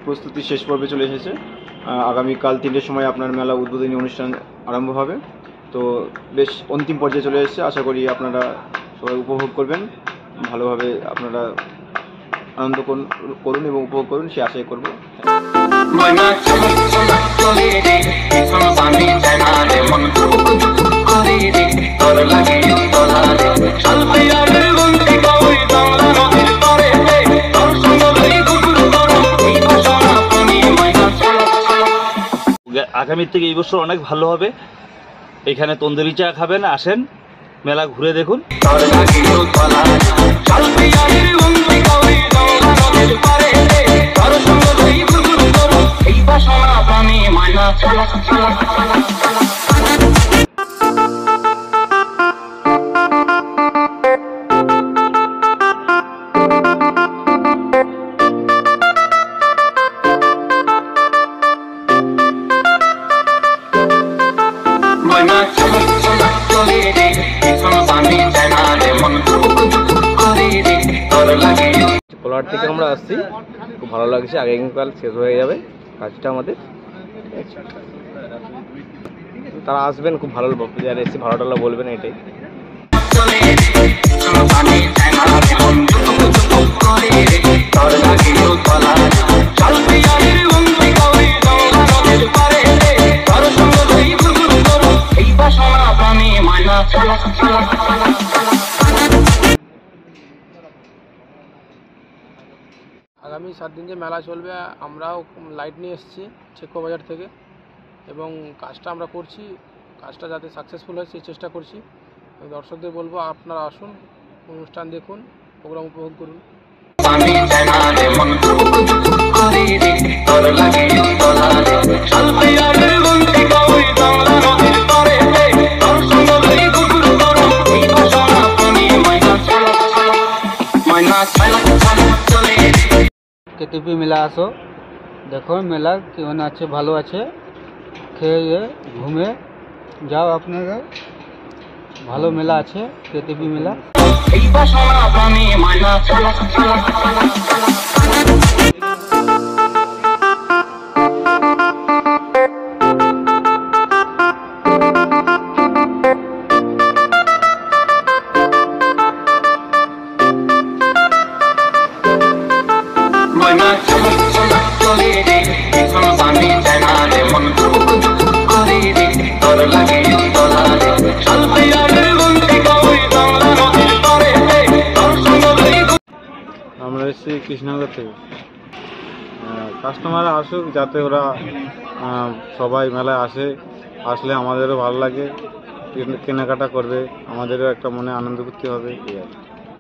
প্রস্তুতি শেষ পর্বে চলে এসেছে। আগামীকাল 3টের সময় আপনার মেলা উদ্বোধনী অনুষ্ঠান আরম্ভ হবে। তো বেশ অন্তিম পর্যায়ে চলে এসেছে। আশা করি আপনারা সবাই উপভোগ করবেন, ভালোভাবে আপনারা আনন্দ করুন এবং উপভোগ করুন, সে আশাই করব। আগামীর থেকে এই বছর অনেক ভালো হবে। এখানে তন্দুরি চা খাবেন, আসেন মেলা ঘুরে দেখুন। কোলার থেকে আমরা আসছি, খুব ভালো লাগছে। আগামীকাল শেষ হয়ে যাবে কাজটা আমাদের। তারা আসবেন, খুব ভালো যারা এসে ভালো টালো বলবেন, এটাই। আগামী 7 দিন যে মেলা চলবে, আমরাও লাইট নিয়ে এসেছি ছেক্কো বাজার থেকে, এবং কাজটা আমরা করছি, কাজটা যাতে সাকসেসফুল হয় সেই চেষ্টা করছি। দর্শকদের বলবো আপনারা আসুন, অনুষ্ঠান দেখুন, প্রোগ্রাম উপভোগ করুন। কেটিপি মেলা আসো, দেখো মেলা কেমন আছে, ভালো আছে, খেয়ে ঘুমে যাও আপনারা। ভালো মেলা আছে কেটিপি মেলা। আমরা এসেছি কৃষ্ণনগর থেকে। কাস্টমার আসুক, যাতে ওরা সবাই মেলায় আসলে আমাদেরও ভালো লাগে, কেনাকাটা করবে, আমাদেরও একটা মনে আনন্দ করতে হবে।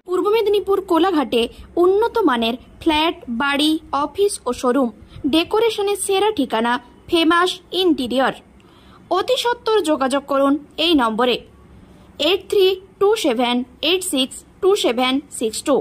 পূর্ব মেদিনীপুর কোলাঘাটে উন্নত মানের ফ্ল্যাট, বাড়ি, অফিস ও শোরুম, ডেকোরেশনের সেরা ঠিকানা, ফেমাস ইন্টেরিয়র। অতি সত্বর যোগাযোগ করুন এই নম্বরে 8327862762।